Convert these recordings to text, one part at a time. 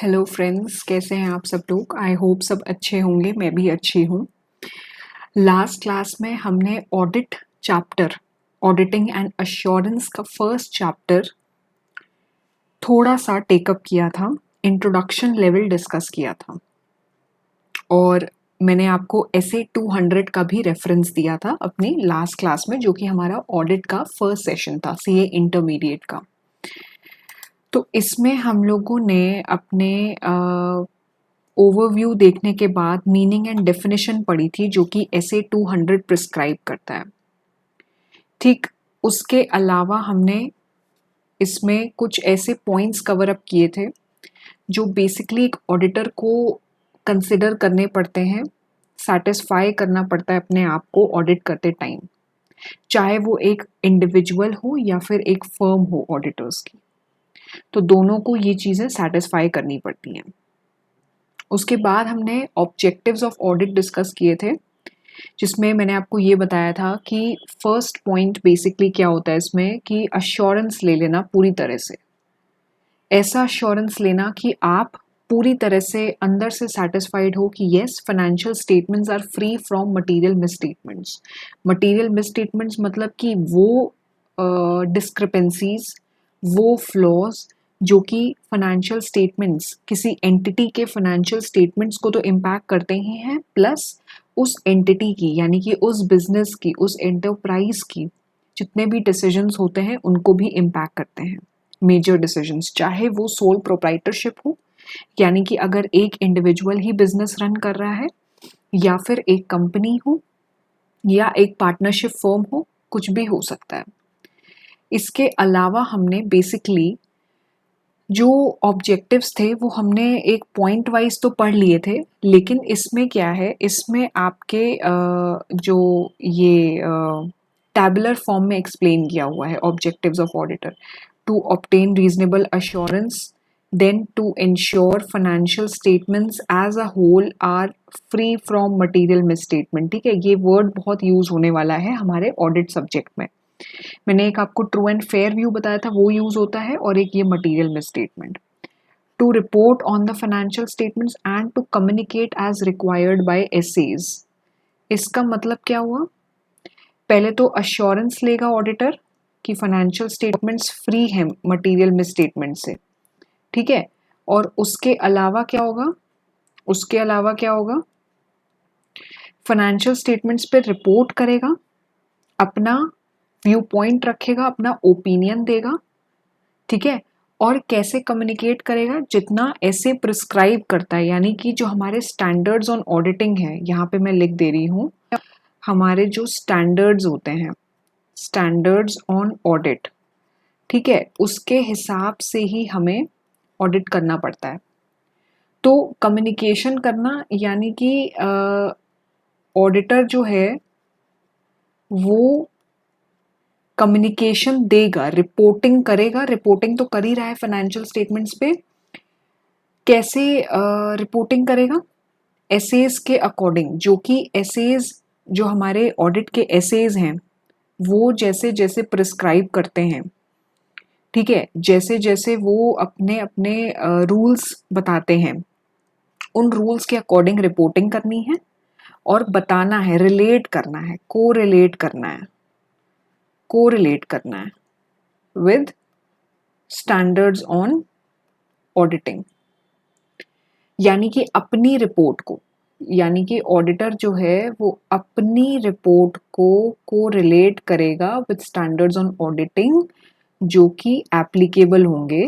Hello friends, कैसे हैं आप सब लोग। आई होप सब अच्छे होंगे, मैं भी अच्छी हूँ। लास्ट क्लास में हमने audit chapter, auditing and assurance का फर्स्ट चैप्टर थोड़ा सा टेकअप किया था, इंट्रोडक्शन लेवल डिस्कस किया था और मैंने आपको ऐसे 200 का भी रेफरेंस दिया था अपनी लास्ट क्लास में, जो कि हमारा ऑडिट का फर्स्ट सेशन था, सीए इंटरमीडिएट का। तो इसमें हम लोगों ने अपने ओवरव्यू देखने के बाद मीनिंग एंड डेफिनेशन पढ़ी थी, जो कि एसए 200 प्रिस्क्राइब करता है। ठीक, उसके अलावा हमने इसमें कुछ ऐसे पॉइंट्स कवर अप किए थे जो बेसिकली एक ऑडिटर को कंसिडर करने पड़ते हैं, सेटिस्फाई करना पड़ता है अपने आप को ऑडिट करते टाइम, चाहे वो एक इंडिविजुअल हो या फिर एक फर्म हो ऑडिटर्स की। तो दोनों को ये चीज़ें सेटिस्फाई करनी पड़ती हैं। उसके बाद हमने ऑब्जेक्टिव्स ऑफ ऑडिट डिस्कस किए थे, जिसमें मैंने आपको ये बताया था कि फर्स्ट पॉइंट बेसिकली क्या होता है इसमें कि अश्योरेंस ले लेना पूरी तरह से, ऐसा अश्योरेंस लेना कि आप पूरी तरह से अंदर से सेटिस्फाइड हो कि yes, financial statements are free from material misstatements. Material misstatements मतलब कि वो डिस्क्रिपेंसीज, वो फ्लॉज जो कि फाइनेंशियल स्टेटमेंट्स, किसी एंटिटी के फाइनेंशियल स्टेटमेंट्स को तो इम्पैक्ट करते ही हैं, प्लस उस एंटिटी की यानी कि उस बिजनेस की, उस एंटरप्राइज की जितने भी डिसीजंस होते हैं उनको भी इम्पैक्ट करते हैं। मेजर डिसीजंस, चाहे वो सोल प्रोप्राइटरशिप हो, यानी कि अगर एक इंडिविजुअल ही बिजनेस रन कर रहा है, या फिर एक कंपनी हो, या एक पार्टनरशिप फर्म हो, कुछ भी हो सकता है। इसके अलावा हमने बेसिकली जो ऑब्जेक्टिव्स थे वो हमने एक पॉइंट वाइज तो पढ़ लिए थे, लेकिन इसमें क्या है, इसमें आपके जो ये टैबुलर फॉर्म में एक्सप्लेन किया हुआ है objectives of auditor. To obtain reasonable assurance, then to ensure financial statements as a whole are free from material misstatement। ठीक है, ये वर्ड बहुत यूज होने वाला है हमारे ऑडिट सब्जेक्ट में। मैंने एक आपको ट्रू एंड फेयर व्यू बताया था, वो यूज होता है, और एक ये material misstatement. To report on the financial statements and to communicate as required by SAs. इसका मतलब क्या हुआ, पहले तो अश्योरेंस लेगा ऑडिटर कि फाइनेंशियल स्टेटमेंट्स फ्री हैं मटेरियल मिसस्टेटमेंट से, ठीक है। और उसके अलावा क्या होगा, उसके अलावा क्या होगा, फाइनेंशियल स्टेटमेंट्स पे रिपोर्ट करेगा, अपना व्यू पॉइंट रखेगा, अपना ओपिनियन देगा, ठीक है। और कैसे कम्युनिकेट करेगा, जितना ऐसे प्रिस्क्राइब करता है, यानी कि जो हमारे स्टैंडर्ड्स ऑन ऑडिटिंग है, यहाँ पे मैं लिख दे रही हूँ, हमारे जो स्टैंडर्ड्स होते हैं, स्टैंडर्ड्स ऑन ऑडिट, ठीक है, उसके हिसाब से ही हमें ऑडिट करना पड़ता है। तो कम्युनिकेशन करना यानी कि ऑडिटर जो है वो कम्युनिकेशन देगा, रिपोर्टिंग करेगा, रिपोर्टिंग तो कर ही रहा है फाइनेंशियल स्टेटमेंट्स पे। कैसे रिपोर्टिंग करेगा, एसेज के अकॉर्डिंग, जो कि एसेज, जो हमारे ऑडिट के एसेज हैं वो जैसे जैसे प्रिस्क्राइब करते हैं, ठीक है, जैसे जैसे वो अपने अपने रूल्स बताते हैं, उन रूल्स के अकॉर्डिंग रिपोर्टिंग करनी है और बताना है, रिलेट करना है, कोरिलेट करना है, कोरिलेट करना है विद स्टैंडर्ड्स ऑन ऑडिटिंग। यानी कि अपनी रिपोर्ट को, यानी कि ऑडिटर जो है वो अपनी रिपोर्ट को कोरिलेट करेगा विद स्टैंडर्ड्स ऑन ऑडिटिंग, जो कि एप्लीकेबल होंगे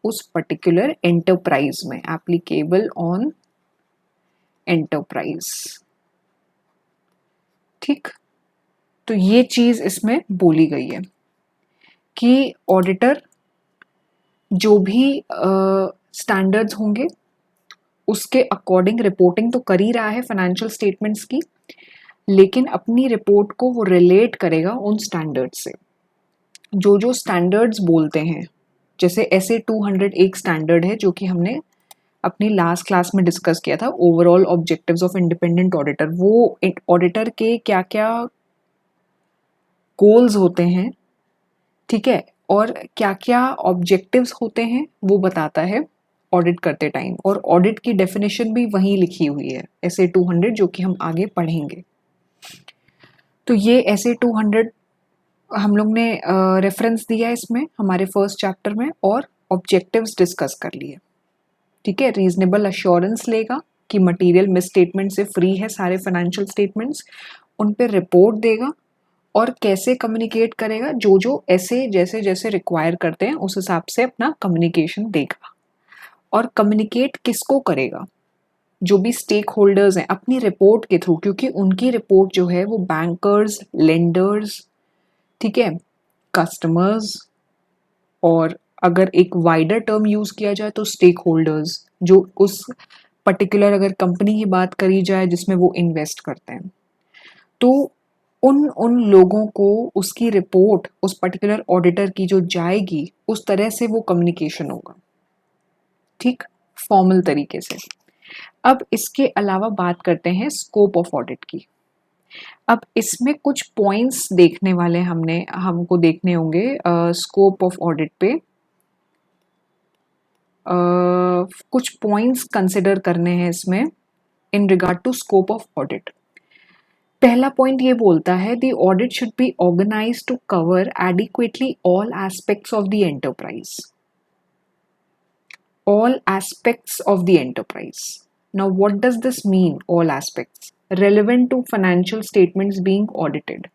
उस पर्टिकुलर एंटरप्राइज में, एप्लीकेबल ऑन एंटरप्राइज। ठीक, तो ये चीज इसमें बोली गई है कि ऑडिटर जो भी स्टैंडर्ड्स होंगे उसके अकॉर्डिंग रिपोर्टिंग तो कर ही रहा है फाइनेंशियल स्टेटमेंट्स की, लेकिन अपनी रिपोर्ट को वो रिलेट करेगा उन स्टैंडर्ड्स से। जो जो स्टैंडर्ड्स बोलते हैं, जैसे ऐसे 200 एक स्टैंडर्ड है जो कि हमने अपनी लास्ट क्लास में डिस्कस किया था, overall objectives of independent auditor. वो ऑडिटर के क्या क्या गोल्स होते हैं, ठीक है, और क्या क्या ऑब्जेक्टिव्स होते हैं वो बताता है। ऑडिट करते टाइम, और ऑडिट की डेफिनेशन भी वहीं लिखी हुई है SA 200 जो कि हम आगे पढ़ेंगे। तो ये SA 200 हम लोग ने रेफरेंस दिया इसमें हमारे फर्स्ट चैप्टर में, और ऑब्जेक्टिव्स डिस्कस कर लिए। ठीक है, रीजनेबल अश्योरेंस लेगा कि मटेरियल मिसस्टेटमेंट से फ्री है सारे फाइनेंशियल स्टेटमेंट्स, उन पे रिपोर्ट देगा और कैसे कम्युनिकेट करेगा, जो जो ऐसे जैसे जैसे रिक्वायर करते हैं उस हिसाब से अपना कम्युनिकेशन देगा। और कम्युनिकेट किसको करेगा, जो भी स्टेक होल्डर्स हैं अपनी रिपोर्ट के थ्रू, क्योंकि उनकी रिपोर्ट जो है वो बैंकर्स, लेंडर्स, ठीक है, कस्टमर्स, और अगर एक वाइडर टर्म यूज किया जाए तो स्टेक होल्डर्स, जो उस पर्टिकुलर अगर कंपनी की बात करी जाए जिसमें वो इन्वेस्ट करते हैं, तो उन उन लोगों को उसकी रिपोर्ट उस पर्टिकुलर ऑडिटर की जो जाएगी उस तरह से वो कम्युनिकेशन होगा, ठीक, फॉर्मल तरीके से। अब इसके अलावा बात करते हैं स्कोप ऑफ ऑडिट की। अब इसमें कुछ पॉइंट्स देखने वाले हमको देखने होंगे स्कोप ऑफ ऑडिट पे। कुछ पॉइंट्स कंसिडर करने हैं इसमें in regard to scope of audit. पहला पॉइंट ये बोलता है the audit should be organised to cover adequately all aspects of the enterprise. All aspects of the enterprise. Now, what does this mean, all aspects? Relevant to financial statements being audited.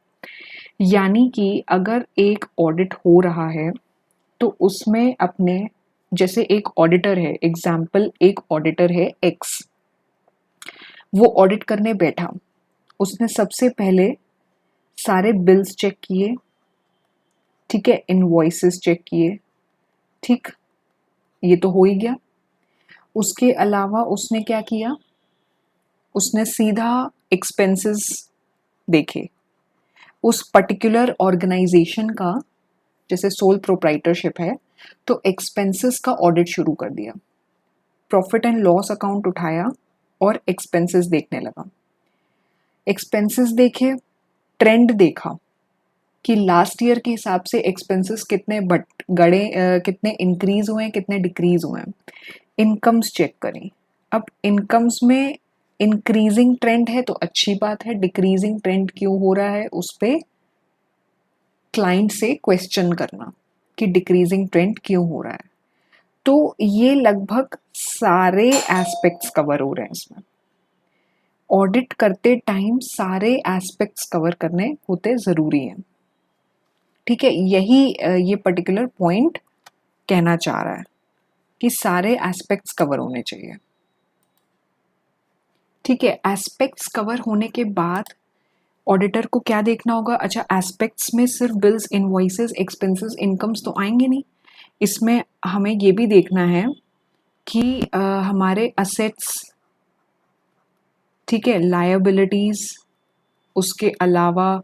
यानी कि अगर एक audit हो रहा है तो उसमें अपने, जैसे एक ऑडिटर है, एग्जाम्पल एक ऑडिटर है एक्स, वो ऑडिट करने बैठा, उसने सबसे पहले सारे बिल्स चेक किए, ठीक है, इनवॉइसेस चेक किए, ठीक, ये तो हो ही गया। उसके अलावा उसने क्या किया, उसने सीधा एक्सपेंसेस देखे उस पर्टिकुलर ऑर्गेनाइजेशन का, जैसे सोल प्रोप्राइटरशिप है तो एक्सपेंसेस का ऑडिट शुरू कर दिया, प्रॉफिट एंड लॉस अकाउंट उठाया और एक्सपेंसेस देखने लगा। एक्सपेंसेस देखे, ट्रेंड देखा कि लास्ट ईयर के हिसाब से एक्सपेंसेस कितने कितने इंक्रीज हुए हैं, कितने डिक्रीज हुए हैं। इनकम्स चेक करें, अब इनकम्स में इंक्रीजिंग ट्रेंड है तो अच्छी बात है, डिक्रीजिंग ट्रेंड क्यों हो रहा है उस पे क्लाइंट से क्वेश्चन करना कि डिक्रीजिंग ट्रेंड क्यों हो रहा है। तो ये लगभग सारे एस्पेक्ट्स कवर हो रहे हैं इसमें। ऑडिट करते टाइम सारे एस्पेक्ट्स कवर करने होते ज़रूरी हैं, ठीक है, यही ये पर्टिकुलर पॉइंट कहना चाह रहा है कि सारे एस्पेक्ट्स कवर होने चाहिए, ठीक है। एस्पेक्ट्स कवर होने के बाद ऑडिटर को क्या देखना होगा, अच्छा एस्पेक्ट्स में सिर्फ बिल्स, इनवॉइसेस, एक्सपेंसेस, इनकम्स तो आएंगे नहीं, इसमें हमें ये भी देखना है कि हमारे असेट्स, ठीक है, लायबिलिटीज, उसके अलावा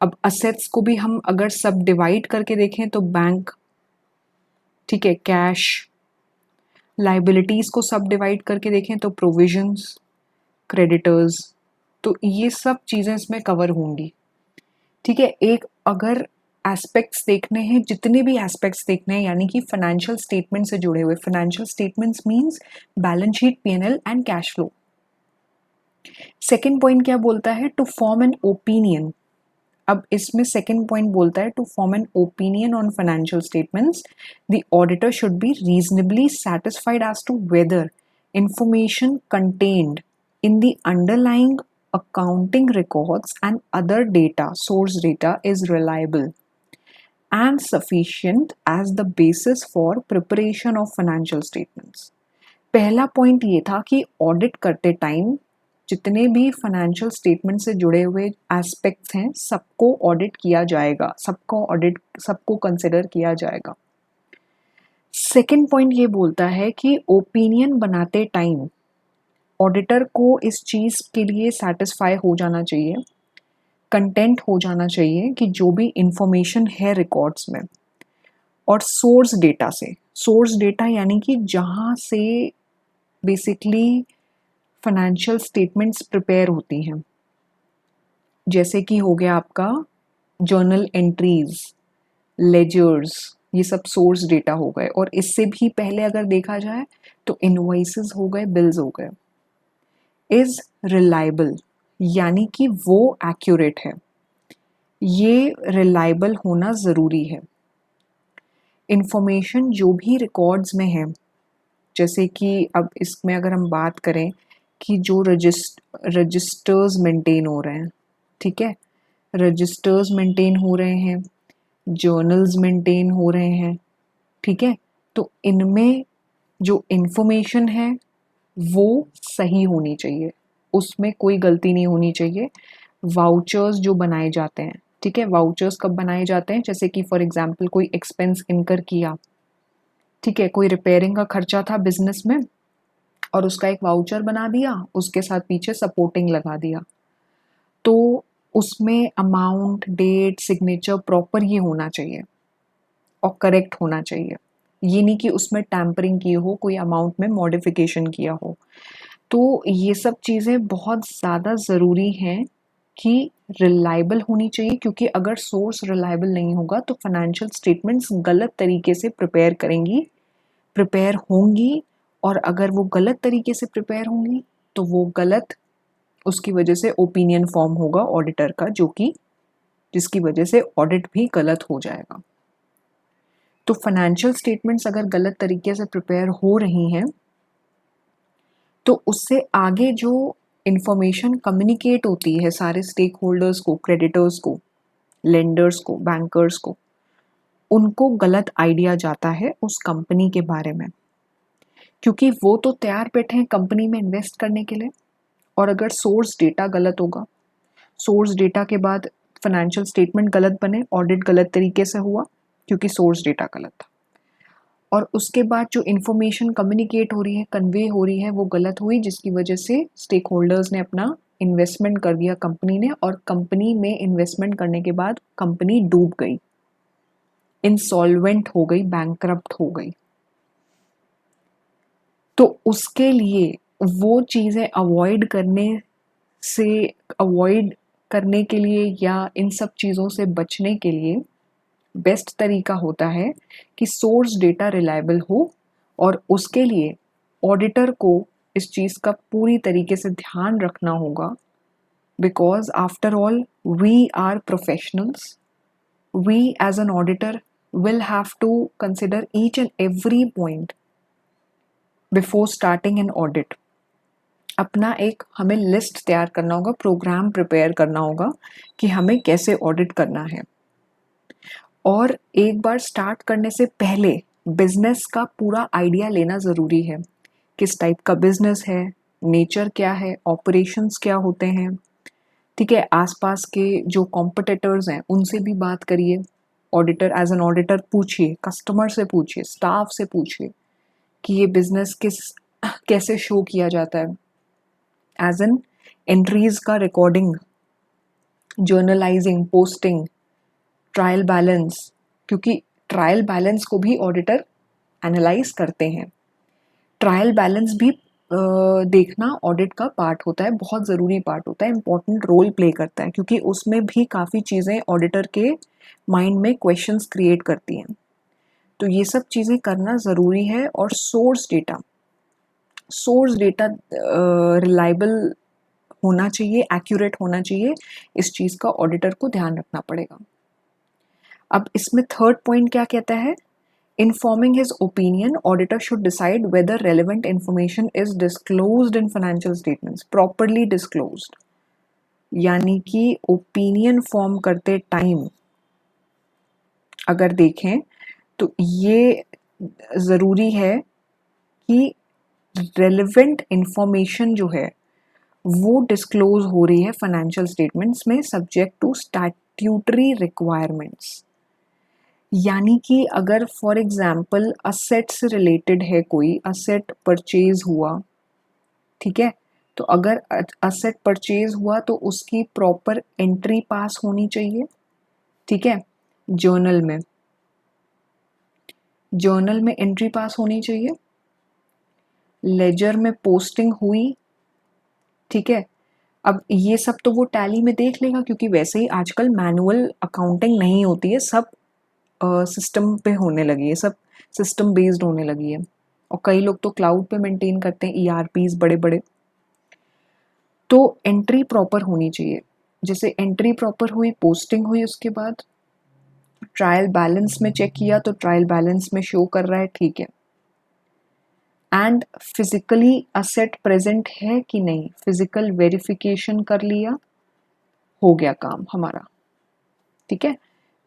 अब असेट्स को भी हम अगर सब डिवाइड करके देखें तो बैंक, ठीक है, कैश, लायबिलिटीज को सब डिवाइड करके देखें तो प्रोविजंस, क्रेडिटर्स, तो ये सब चीज़ें इसमें कवर होंगी, ठीक है। एक अगर एस्पेक्ट्स देखने हैं, जितने भी एस्पेक्ट्स देखने हैं, यानी कि फाइनेंशियल स्टेटमेंट से जुड़े हुए, financial statements means balance sheet, PNL and cash flow. Second point क्या बोलता है, टू फॉर्म एन ओपिनियन। अब इसमें सेकंड पॉइंट बोलता है to form an opinion on financial statements the auditor should be reasonably satisfied as to whether information contained in the underlying accounting records and other data, source data, is reliable and sufficient as the basis for preparation of financial statements. पहला point ये था कि audit करते time जितने भी financial statement से जुड़े हुए एस्पेक्ट्स हैं सबको ऑडिट किया जाएगा, सबको कंसिडर किया जाएगा। सेकंड पॉइंट ये बोलता है कि ओपिनियन बनाते टाइम ऑडिटर को इस चीज़ के लिए सेटिस्फाई हो जाना चाहिए, कंटेंट हो जाना चाहिए कि जो भी इंफॉर्मेशन है रिकॉर्ड्स में और सोर्स डेटा से, सोर्स डेटा यानी कि जहाँ से बेसिकली फाइनेंशियल स्टेटमेंट्स प्रिपेयर होती हैं, जैसे कि हो गया आपका जर्नल एंट्रीज, लेजर्स, ये सब सोर्स डेटा हो गए। और इससे भी पहले अगर देखा जाए तो इनवॉइसेस हो गए, बिल्स हो गए। इज रिलायबल यानी कि वो एक्यूरेट है, ये रिलायबल होना ज़रूरी है। इंफॉर्मेशन जो भी रिकॉर्ड्स में है, जैसे कि अब इसमें अगर हम बात करें कि जो रजिस्टर्स मेंटेन हो रहे हैं, ठीक है, रजिस्टर्स मेंटेन हो रहे हैं, जर्नल्स मेंटेन हो रहे हैं, ठीक है, तो इनमें जो इंफॉर्मेशन है वो सही होनी चाहिए, उसमें कोई गलती नहीं होनी चाहिए। वाउचर्स जो बनाए जाते हैं, ठीक है, वाउचर्स कब बनाए जाते हैं, जैसे कि फॉर एग्जांपल कोई एक्सपेंस इनकर किया, ठीक है, कोई रिपेयरिंग का खर्चा था बिजनेस में और उसका एक वाउचर बना दिया, उसके साथ पीछे सपोर्टिंग लगा दिया, तो उसमें अमाउंट, डेट, सिग्नेचर प्रॉपर ये होना चाहिए और करेक्ट होना चाहिए। ये नहीं कि उसमें टैम्परिंग की हो, कोई अमाउंट में मॉडिफिकेशन किया हो। तो ये सब चीज़ें बहुत ज़्यादा ज़रूरी हैं कि रिलायबल होनी चाहिए, क्योंकि अगर सोर्स रिलायबल नहीं होगा तो फाइनेंशियल स्टेटमेंट्स गलत तरीके से प्रिपेयर होंगी, और अगर वो गलत तरीके से प्रिपेयर होंगी तो वो गलत, उसकी वजह से ओपिनियन फॉर्म होगा ऑडिटर का, जिसकी वजह से ऑडिट भी गलत हो जाएगा। तो फाइनेंशियल स्टेटमेंट्स अगर गलत तरीके से प्रिपेयर हो रही हैं तो उससे आगे जो इंफॉर्मेशन कम्युनिकेट होती है सारे स्टेक होल्डर्स को, क्रेडिटर्स को, लेंडर्स को, बैंकर्स को, उनको गलत आइडिया जाता है उस कंपनी के बारे में, क्योंकि वो तो तैयार बैठे हैं कंपनी में इन्वेस्ट करने के लिए। और अगर सोर्स डेटा गलत होगा, सोर्स डेटा के बाद फाइनेंशियल स्टेटमेंट गलत बने, ऑडिट गलत तरीके से हुआ क्योंकि सोर्स डेटा गलत था, और उसके बाद जो इन्फॉर्मेशन कम्युनिकेट हो रही है, कन्वे हो रही है, वो गलत हुई, जिसकी वजह से स्टेक होल्डर्स ने अपना इन्वेस्टमेंट कर दिया कंपनी ने, और कंपनी में इन्वेस्टमेंट करने के बाद कंपनी डूब गई, इंसॉल्वेंट हो गई, बैंकरप्ट हो गई। तो उसके लिए वो चीज़ें अवॉइड करने के लिए या इन सब चीज़ों से बचने के लिए बेस्ट तरीका होता है कि सोर्स डेटा रिलायबल हो, और उसके लिए ऑडिटर को इस चीज़ का पूरी तरीके से ध्यान रखना होगा, because after all we are professionals, we as an auditor will have to consider each and every point before starting an audit. अपना एक हमें लिस्ट तैयार करना होगा, प्रोग्राम प्रिपेयर करना होगा कि हमें कैसे ऑडिट करना है। और एक बार स्टार्ट करने से पहले बिजनेस का पूरा आइडिया लेना ज़रूरी है, किस टाइप का बिजनेस है, नेचर क्या है, ऑपरेशंस क्या होते हैं, ठीक है, आसपास के जो कॉम्पिटिटर्स हैं उनसे भी बात करिए, ऑडिटर एज एन ऑडिटर पूछिए, कस्टमर से पूछिए, स्टाफ से पूछिए कि ये बिजनेस कैसे शो किया जाता है, एज एन एंट्रीज का recording, journalising, posting, trial balance, क्योंकि ट्रायल बैलेंस को भी ऑडिटर एनालाइज करते हैं। ट्रायल बैलेंस भी देखना ऑडिट का पार्ट होता है, बहुत ज़रूरी पार्ट होता है, इम्पॉर्टेंट रोल प्ले करता है, क्योंकि उसमें भी काफ़ी चीज़ें ऑडिटर के माइंड में क्वेश्चंस क्रिएट करती हैं। तो ये सब चीज़ें करना ज़रूरी है। और सोर्स डेटा रिलायबल होना चाहिए, एक्यूरेट होना चाहिए, इस चीज़ का ऑडिटर को ध्यान रखना पड़ेगा। अब इसमें थर्ड पॉइंट क्या कहता है, informing his opinion, auditor should decide whether relevant information is disclosed in financial statements, properly disclosed, यानी कि ओपिनियन फॉर्म करते टाइम अगर देखें तो ये ज़रूरी है कि रेलिवेंट इंफॉर्मेशन जो है वो डिस्क्लोज हो रही है फाइनेंशियल स्टेटमेंट्स में, सब्जेक्ट टू स्टैट्यूटरी रिक्वायरमेंट्स। यानी कि अगर फॉर एग्जाम्पल असेट से रिलेटेड है, कोई असेट परचेज हुआ, ठीक है, तो अगर असेट परचेज हुआ तो उसकी प्रॉपर एंट्री पास होनी चाहिए, ठीक है, जर्नल में एंट्री पास होनी चाहिए, लेजर में पोस्टिंग हुई, ठीक है। अब ये सब तो वो टैली में देख लेगा, क्योंकि वैसे ही आजकल मैनुअल अकाउंटिंग नहीं होती है, सब सिस्टम पे होने लगी है, सब सिस्टम बेस्ड होने लगी है, और कई लोग तो क्लाउड पे मेंटेन करते हैं ईआरपीज बड़े बड़े। तो एंट्री प्रॉपर होनी चाहिए, जैसे एंट्री प्रॉपर हुई, पोस्टिंग हुई, उसके बाद ट्रायल बैलेंस में चेक किया तो ट्रायल बैलेंस में शो कर रहा है, ठीक है। एंड फिजिकली असेट प्रेजेंट है कि नहीं, फिजिकल वेरिफिकेशन कर लिया, हो गया काम हमारा, ठीक है।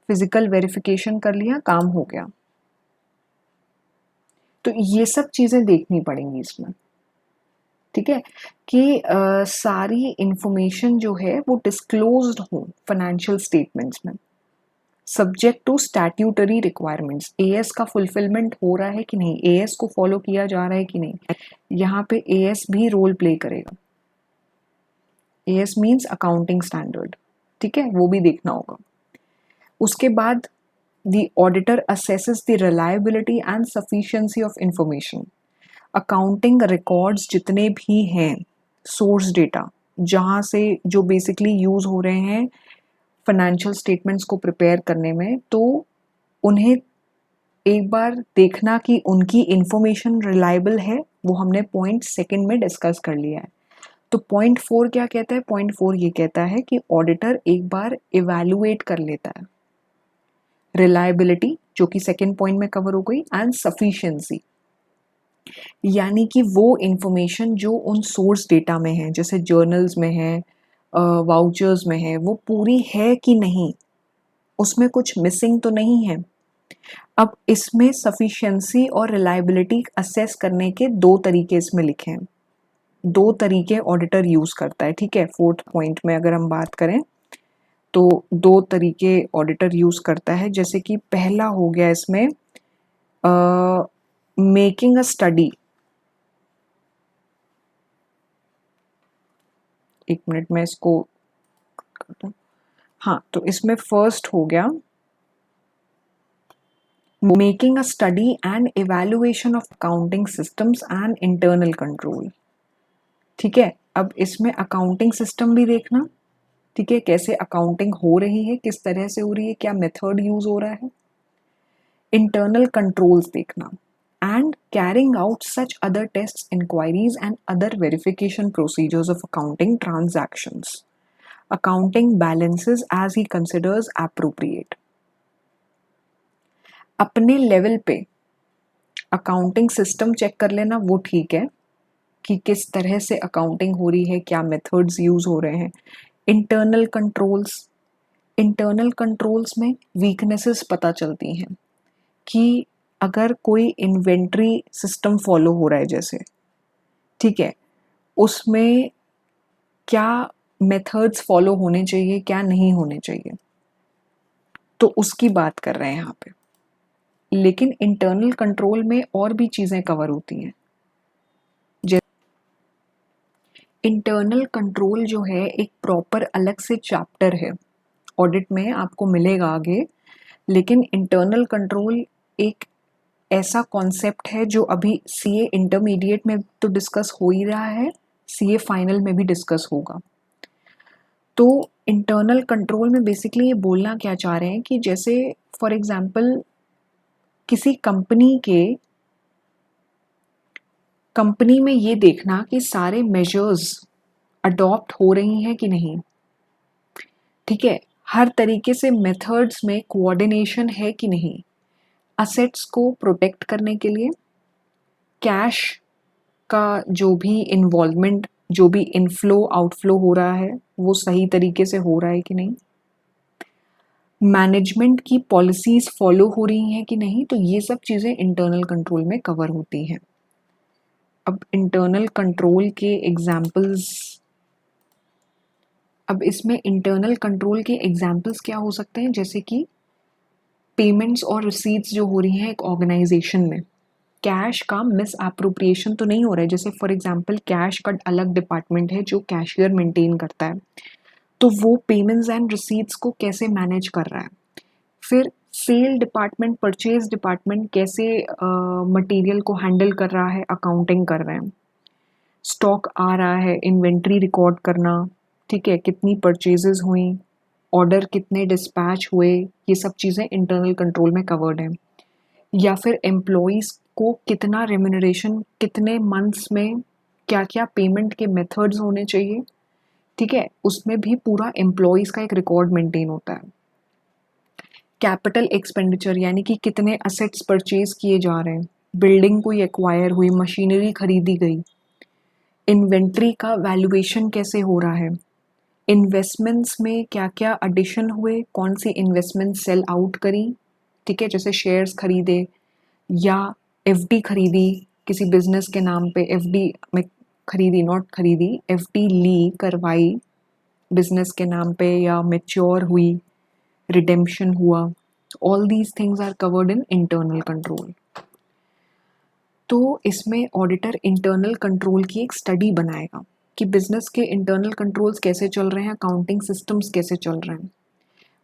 फिजिकल वेरिफिकेशन कर लिया, काम हो गया। तो ये सब चीजें देखनी पड़ेंगी इसमें, ठीक है, कि सारी इंफॉर्मेशन जो है वो डिस्क्लोज्ड हो फाइनेंशियल स्टेटमेंट्स में, subject to statutory requirements. AS का फुलफिलमेंट हो रहा है कि नहीं, एएस को फॉलो किया जा रहा है कि नहीं, यहाँ पे एएस भी रोल प्ले करेगा। एएस मीन्स अकाउंटिंग स्टैंडर्ड, ठीक है, वो भी देखना होगा। उसके बाद the auditor assesses the reliability and sufficiency of information। Accounting records जितने भी हैं, सोर्स डेटा जहाँ से जो बेसिकली यूज हो रहे हैं फाइनेंशियल स्टेटमेंट्स को प्रिपेयर करने में, तो उन्हें एक बार देखना कि उनकी इंफॉर्मेशन रिलायबल है, वो हमने पॉइंट सेकंड में डिस्कस कर लिया है। तो पॉइंट 4 क्या कहता है, पॉइंट 4 ये कहता है कि ऑडिटर एक बार इवैल्यूएट कर लेता है रिलायबिलिटी, जो कि सेकेंड पॉइंट में कवर हो गई, एंड सफिशिएंसी, यानी कि वो इंफॉर्मेशन जो उन सोर्स डेटा में है, जैसे जर्नल्स में है, वाउचर्स में है, वो पूरी है कि नहीं, उसमें कुछ मिसिंग तो नहीं है। अब इसमें सफिशिएंसी और रिलायबिलिटी असेस करने के दो तरीके इसमें लिखे हैं, दो तरीके ऑडिटर यूज करता है, ठीक है। फोर्थ पॉइंट में अगर हम बात करें तो दो तरीके ऑडिटर यूज करता है, जैसे कि पहला हो गया इसमें मेकिंग अ स्टडी। एक मिनट में इसको करता हूं। हाँ, तो इसमें फर्स्ट हो गया making a study and evaluation of accounting systems and internal control, ठीक है। अब इसमें अकाउंटिंग सिस्टम भी देखना, ठीक है, कैसे अकाउंटिंग हो रही है, किस तरह से हो रही है, क्या मेथड यूज हो रहा है। इंटरनल कंट्रोल्स देखना, and carrying out such other tests, inquiries and other verification procedures of accounting transactions, accounting balances as he considers appropriate। अपने लेवल पे अकाउंटिंग सिस्टम चेक कर लेना, वो ठीक है कि किस तरह से अकाउंटिंग हो रही है, क्या मेथड्स यूज हो रहे हैं। इंटरनल कंट्रोल्स, इंटरनल कंट्रोल्स में वीकनेसेस पता चलती हैं कि अगर कोई इन्वेंट्री सिस्टम फॉलो हो रहा है जैसे, ठीक है, उसमें क्या मेथड्स फॉलो होने चाहिए, क्या नहीं होने चाहिए, तो उसकी बात कर रहे हैं यहाँ पे। लेकिन इंटरनल कंट्रोल में और भी चीजें कवर होती हैं। इंटरनल कंट्रोल जो है एक प्रॉपर अलग से चैप्टर है, ऑडिट में आपको मिलेगा आगे। लेकिन इंटरनल कंट्रोल एक ऐसा कॉन्सेप्ट है जो अभी सीए इंटरमीडिएट में तो डिस्कस हो ही रहा है, सीए फाइनल में भी डिस्कस होगा। तो इंटरनल कंट्रोल में बेसिकली ये बोलना क्या चाह रहे हैं कि जैसे फॉर एग्जांपल किसी कंपनी में ये देखना कि सारे मेजर्स अडॉप्ट हो रही हैं कि नहीं, ठीक है, हर तरीके से मेथड्स में कोऑर्डिनेशन है कि नहीं, असेट्स को प्रोटेक्ट करने के लिए, कैश का जो भी इन्वॉल्वमेंट, जो भी इनफ्लो आउटफ्लो हो रहा है वो सही तरीके से हो रहा है कि नहीं, मैनेजमेंट की पॉलिसीज फॉलो हो रही हैं कि नहीं। तो ये सब चीज़ें इंटरनल कंट्रोल में कवर होती हैं। अब इंटरनल कंट्रोल के एग्जाम्पल्स, अब इसमें इंटरनल कंट्रोल के एग्जाम्पल्स क्या हो सकते हैं, जैसे कि पेमेंट्स और रिसीट्स जो हो रही हैं एक ऑर्गेनाइजेशन में, कैश का मिस एप्रोप्रिएशन तो नहीं हो रहा है। जैसे फॉर एग्जांपल कैश का अलग डिपार्टमेंट है जो कैशियर मेंटेन करता है, तो वो पेमेंट्स एंड रिसीट्स को कैसे मैनेज कर रहा है। फिर सेल डिपार्टमेंट, परचेज डिपार्टमेंट कैसे मटेरियल को हैंडल कर रहा है, अकाउंटिंग कर रहे हैं। स्टॉक आ रहा है, इन्वेंट्री रिकॉर्ड करना, ठीक है, कितनी परचेजेस हुई, ऑर्डर कितने डिस्पैच हुए, ये सब चीज़ें इंटरनल कंट्रोल में कवर्ड हैं। या फिर एम्प्लॉइज़ को कितना रेम्यूनरेशन, कितने मंथ्स में क्या-क्या पेमेंट के मेथड्स होने चाहिए, ठीक है? उसमें भी पूरा एम्प्लॉइज़ का एक रिकॉर्ड मेंटेन होता है। कैपिटल एक्सपेंडिचर यानी कि कितने असेट्स परचेज़ किए जा रहे हैं, बिल्डिंग कोई एक्वायर हुई, मशीनरी खरीदी गई, इन्वेंट्री का वैल्यूएशन कैसे हो रहा है, इन्वेस्टमेंट्स में क्या-क्या एडिशन हुए, कौन सी इन्वेस्टमेंट सेल आउट करी, ठीक है? जैसे शेयर्स खरीदे या एफडी खरीदी, किसी बिजनेस के नाम पे एफडी में खरीदी, नॉट खरीदी, एफडी ली, करवाई बिजनेस के नाम पे, या मैच्योर हुई, रिडेम्पशन हुआ। All these things are covered in internal control. तो इसमें ऑडिटर इंटरनल कंट्रोल की एक स्टडी बनाएगा कि बिजनेस के इंटरनल कंट्रोल्स कैसे चल रहे हैं, अकाउंटिंग सिस्टम्स कैसे चल रहे हैं।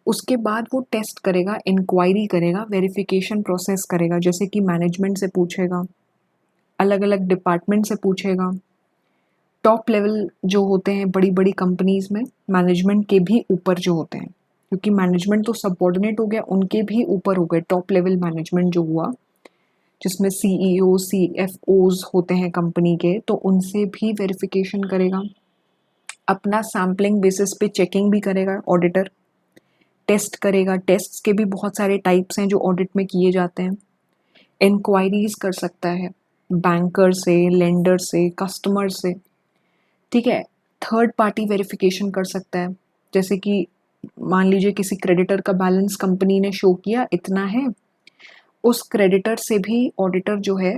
उसके बाद वो टेस्ट करेगा, इंक्वायरी करेगा, वेरिफिकेशन प्रोसेस करेगा, जैसे कि मैनेजमेंट से पूछेगा, अलग अलग डिपार्टमेंट से पूछेगा, टॉप लेवल जो होते हैं बड़ी बड़ी कंपनीज में, मैनेजमेंट के भी ऊपर जो होते हैं, क्योंकि मैनेजमेंट तो सबऑर्डिनेट हो गया, उनके भी ऊपर हो गए टॉप लेवल मैनेजमेंट जो हुआ, जिसमें सीईओ सीएफओज होते हैं कंपनी के, तो उनसे भी वेरिफिकेशन करेगा। अपना सैम्पलिंग बेसिस पे चेकिंग भी करेगा ऑडिटर, टेस्ट करेगा। टेस्ट्स के भी बहुत सारे टाइप्स हैं जो ऑडिट में किए जाते हैं। इंक्वायरीज कर सकता है बैंकर से, लेंडर से, कस्टमर से, ठीक है। थर्ड पार्टी वेरिफिकेशन कर सकता है, जैसे कि मान लीजिए किसी क्रेडिटर का बैलेंस कंपनी ने शो किया इतना है, उस क्रेडिटर से भी ऑडिटर जो है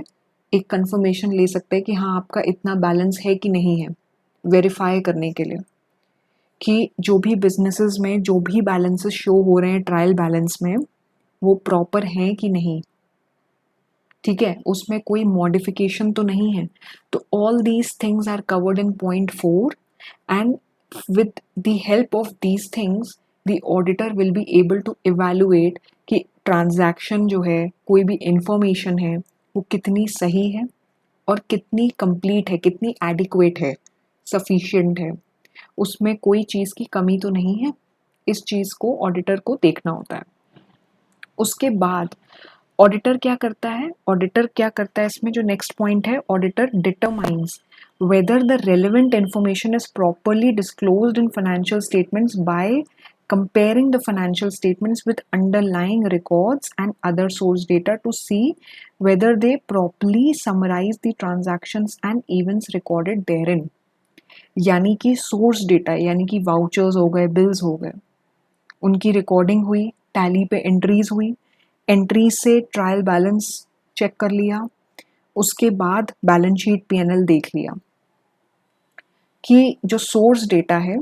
एक कंफर्मेशन ले सकते हैं कि हाँ आपका इतना बैलेंस है कि नहीं है, वेरीफाई करने के लिए कि जो भी बिजनेसेस में जो भी बैलेंसेस शो हो रहे हैं ट्रायल बैलेंस में, वो प्रॉपर हैं कि नहीं, ठीक है, उसमें कोई मॉडिफिकेशन तो नहीं है। तो all these things are covered in point 4 and with the help of these things the auditor will be able to evaluate कि ट्रांजैक्शन जो है, कोई भी इंफॉर्मेशन है, वो कितनी सही है और कितनी कंप्लीट है, कितनी एडिक्वेट है, सफिशिएंट है, उसमें कोई चीज़ की कमी तो नहीं है। इस चीज़ को ऑडिटर को देखना होता है। उसके बाद ऑडिटर क्या करता है, ऑडिटर क्या करता है इसमें जो नेक्स्ट पॉइंट है, auditor determines whether the relevant information is properly disclosed in financial statements by comparing the financial statements with underlying records and other source data to see whether they properly summarize the transactions and events recorded therein। यानी कि source data, यानी कि vouchers हो गए, bills हो गए, उनकी recording हुई, टैली पे एंट्रीज हुई, एंट्रीज से ट्रायल बैलेंस चेक कर लिया, उसके बाद बैलेंस शीट पीएनएल देख लिया कि जो सोर्स डेटा है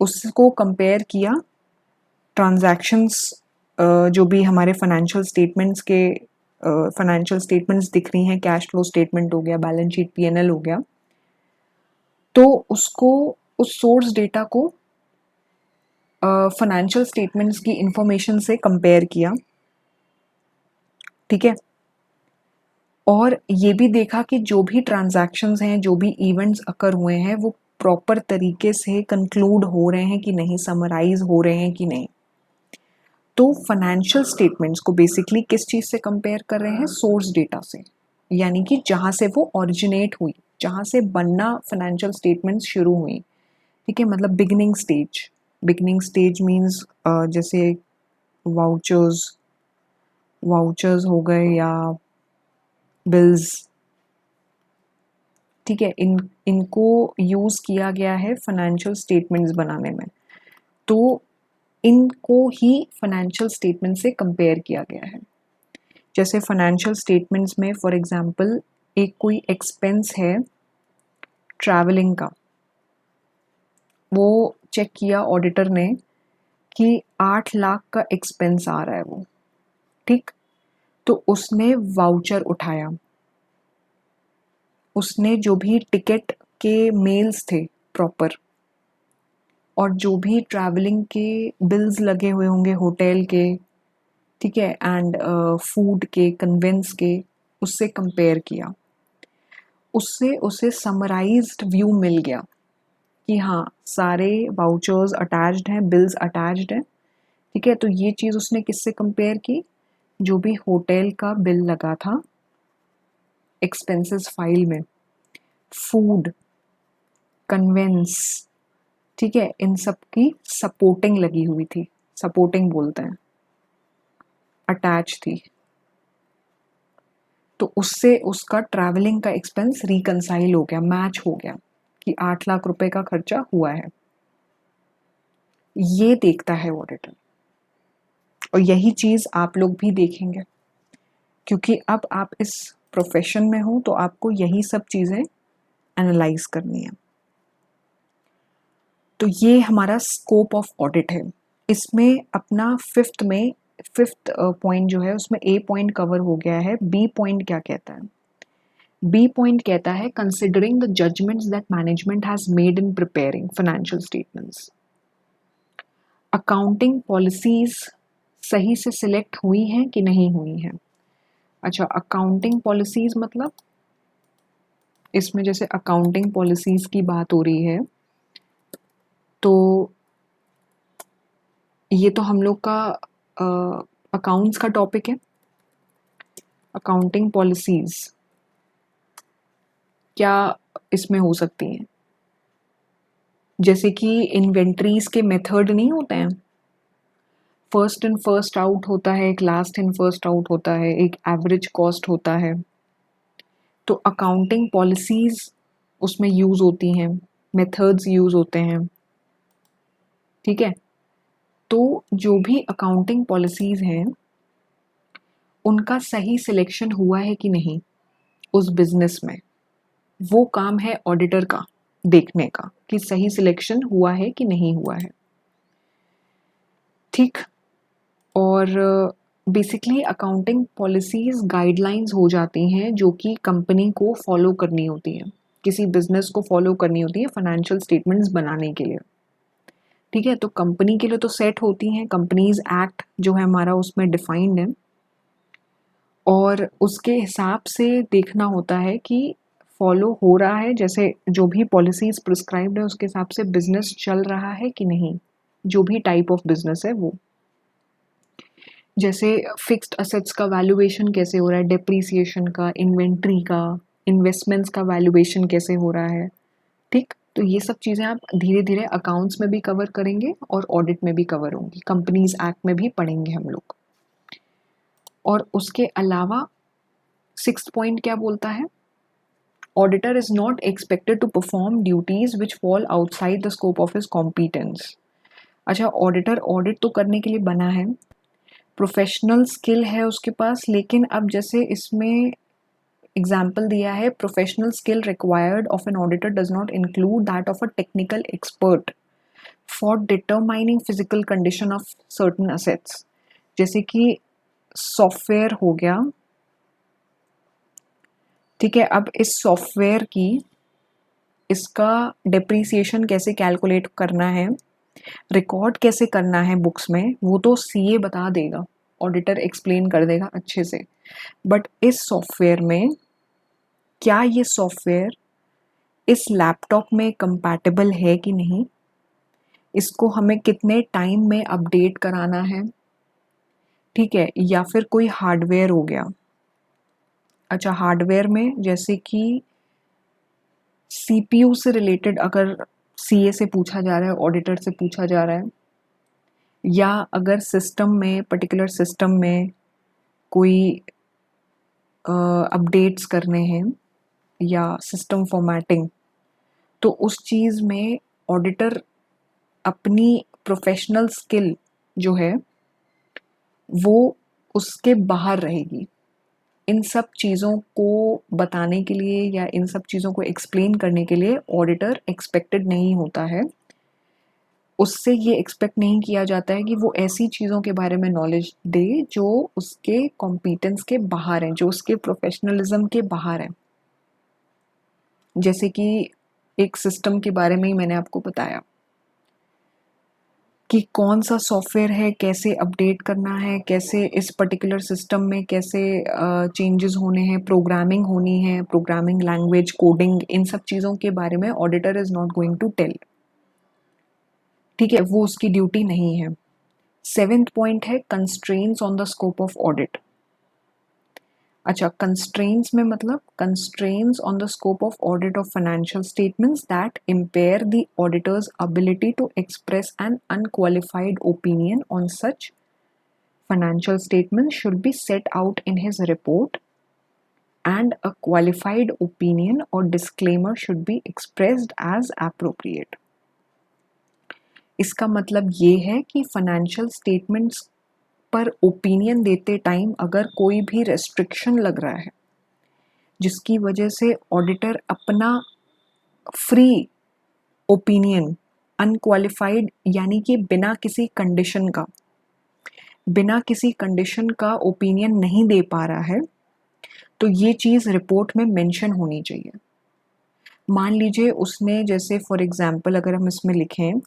उसको कंपेयर किया ट्रांजैक्शंस, जो भी हमारे फाइनेंशियल स्टेटमेंट्स के फाइनेंशियल स्टेटमेंट्स दिख रही हैं, कैश फ्लो स्टेटमेंट हो गया, बैलेंस शीट पीएनएल हो गया, तो उसको उस सोर्स डेटा को फाइनेंशियल स्टेटमेंट्स की इंफॉर्मेशन से कंपेयर किया, ठीक है। और ये भी देखा कि जो भी ट्रांजैक्शंस हैं, जो भी इवेंट्स अकर हुए हैं, वो प्रॉपर तरीके से कंक्लूड हो रहे हैं कि नहीं, समराइज हो रहे हैं कि नहीं। तो फाइनेंशियल स्टेटमेंट्स को बेसिकली किस चीज़ से कंपेयर कर रहे हैं, सोर्स डेटा से, यानी कि जहाँ से वो ओरिजिनेट हुई, जहाँ से बनना फाइनेंशियल स्टेटमेंट्स शुरू हुई, ठीक है, मतलब beginning stage. Beginning stage means जैसे वाउचर्स हो गए या बिल्स, ठीक है, इनको यूज़ किया गया है फाइनेंशियल स्टेटमेंट्स बनाने में, तो इनको ही फाइनेंशियल स्टेटमेंट से कंपेयर किया गया है। जैसे फाइनेंशियल स्टेटमेंट्स में फॉर एग्जांपल एक कोई एक्सपेंस है ट्रैवलिंग का, वो चेक किया ऑडिटर ने कि 8 लाख का एक्सपेंस आ रहा है वो, ठीक, तो उसने वाउचर उठाया, उसने जो भी टिकट के मेल्स थे प्रॉपर, और जो भी ट्रैवलिंग के बिल्स लगे हुए होंगे होटल के, ठीक है, एंड फूड के, कन्वेंस के, उससे कंपेयर किया, उससे उसे समराइज्ड व्यू मिल गया कि हाँ सारे वाउचर्स अटैच्ड हैं, बिल्स अटैच्ड हैं, ठीक है। तो ये चीज़ उसने किससे कंपेयर की, जो भी होटल का बिल लगा था एक्सपेंसेस फाइल में, फूड, कन्वेंस, ठीक है, इन सब की सपोर्टिंग लगी हुई थी, सपोर्टिंग बोलते हैं, अटैच थी। तो उससे उसका ट्रैवलिंग का एक्सपेंस रिकंसाइल हो गया, मैच हो गया कि 8 लाख रुपए का खर्चा हुआ है। ये देखता है ऑडिटर, और यही चीज़ आप लोग भी देखेंगे, क्योंकि अब आप इस प्रोफेशन में हो तो आपको यही सब चीज़ें एनालाइज करनी है। तो ये हमारा स्कोप ऑफ ऑडिट है। इसमें अपना फिफ्थ पॉइंट जो है उसमें ए पॉइंट कवर हो गया है। बी पॉइंट क्या कहता है? बी पॉइंट कहता है considering the judgements that management has made in preparing financial statements. Accounting policies सही से सिलेक्ट हुई हैं कि नहीं हुई हैं। अच्छा, अकाउंटिंग पॉलिसीज मतलब इसमें जैसे अकाउंटिंग पॉलिसीज की बात हो रही है तो ये तो हम लोग का अकाउंट्स का टॉपिक है। अकाउंटिंग पॉलिसीज क्या इसमें हो सकती हैं? जैसे कि इन्वेंट्रीज के मेथड नहीं होते हैं, फर्स्ट इन फर्स्ट आउट होता है, एक लास्ट इन फर्स्ट आउट होता है, एक एवरेज कॉस्ट होता है। तो अकाउंटिंग पॉलिसीज उसमें यूज होती हैं, मेथड्स यूज होते हैं, ठीक है। तो जो भी अकाउंटिंग पॉलिसीज हैं उनका सही सिलेक्शन हुआ है कि नहीं उस बिजनेस में, वो काम है ऑडिटर का देखने का कि सही सिलेक्शन हुआ है कि नहीं हुआ है, ठीक। और बेसिकली अकाउंटिंग पॉलिसीज गाइडलाइंस हो जाती हैं जो कि कंपनी को फॉलो करनी होती है, किसी बिजनेस को फॉलो करनी होती है फाइनेंशियल स्टेटमेंट्स बनाने के लिए, ठीक है। तो कंपनी के लिए तो सेट होती हैं, कंपनीज एक्ट जो है हमारा उसमें डिफाइंड है, और उसके हिसाब से देखना होता है कि फॉलो हो रहा है, जैसे जो भी पॉलिसीज प्रिस्क्राइब्ड है उसके हिसाब से बिजनेस चल रहा है कि नहीं, जो भी टाइप ऑफ बिजनेस है वो। जैसे फिक्स्ड असेट्स का वैल्यूएशन कैसे हो रहा है, डेप्रीसिएशन का, इन्वेंट्री का, इन्वेस्टमेंट्स का वैल्यूएशन कैसे हो रहा है, ठीक। तो ये सब चीज़ें आप धीरे धीरे अकाउंट्स में भी कवर करेंगे और ऑडिट में भी कवर होंगी, कंपनीज एक्ट में भी पढ़ेंगे हम लोग। और उसके अलावा सिक्स्थ पॉइंट क्या बोलता है? Auditor is not expected to perform duties which fall outside the scope of his competence. अच्छा, ऑडिटर ऑडिट तो करने के लिए बना है, प्रोफेशनल स्किल है उसके पास, लेकिन अब जैसे इसमें एग्जाम्पल दिया है, professional skill required of an auditor does not include that of a technical expert for determining physical condition of certain assets. जैसे कि सॉफ्टवेयर हो गया, ठीक है। अब इस सॉफ्टवेयर की इसका डेप्रीसिएशन कैसे कैलकुलेट करना है, रिकॉर्ड कैसे करना है बुक्स में, वो तो सीए बता देगा, ऑडिटर एक्सप्लेन कर देगा अच्छे से। बट इस सॉफ्टवेयर में क्या ये सॉफ्टवेयर इस लैपटॉप में कंपैटिबल है कि नहीं, इसको हमें कितने टाइम में अपडेट कराना है, ठीक है, या फिर कोई हार्डवेयर हो गया। अच्छा, हार्डवेयर में जैसे कि सीपीयू से रिलेटेड अगर सीए से पूछा जा रहा है, ऑडिटर से पूछा जा रहा है, या अगर सिस्टम में, पर्टिकुलर सिस्टम में कोई अपडेट्स करने हैं या सिस्टम फॉर्मेटिंग, तो उस चीज़ में ऑडिटर अपनी प्रोफेशनल स्किल जो है वो उसके बाहर रहेगी। इन सब चीज़ों को बताने के लिए या इन सब चीज़ों को एक्सप्लेन करने के लिए ऑडिटर एक्सपेक्टेड नहीं होता है। उससे ये एक्सपेक्ट नहीं किया जाता है कि वो ऐसी चीज़ों के बारे में नॉलेज दे जो उसके कॉम्पिटेंस के बाहर हैं, जो उसके प्रोफेशनलिज्म के बाहर हैं। जैसे कि एक सिस्टम के बारे में ही मैंने आपको बताया कि कौन सा सॉफ्टवेयर है, कैसे अपडेट करना है, कैसे इस पर्टिकुलर सिस्टम में कैसे चेंजेस होने हैं, प्रोग्रामिंग होनी है, प्रोग्रामिंग लैंग्वेज, कोडिंग, इन सब चीज़ों के बारे में auditor is not going to tell. ठीक है, वो उसकी ड्यूटी नहीं है। 7th पॉइंट है constraints on the scope of audit. अच्छा, कंस्ट्रेंट्स में मतलब constraints on the scope of audit of financial statements that impair the auditor's ability to express an unqualified opinion on such financial statements should be set out in his report and a qualified opinion or disclaimer should be expressed as appropriate। इसका मतलब ये है कि financial statements पर opinion देते time अगर कोई भी रेस्ट्रिक्शन लग रहा है जिसकी वजह से ऑडिटर अपना फ्री ओपिनियन अनक्वालिफाइड यानी कि बिना किसी कंडीशन का ओपिनियन नहीं दे पा रहा है, तो ये चीज़ रिपोर्ट में मेंशन होनी चाहिए। मान लीजिए उसने जैसे फॉर एग्जांपल अगर हम इसमें लिखें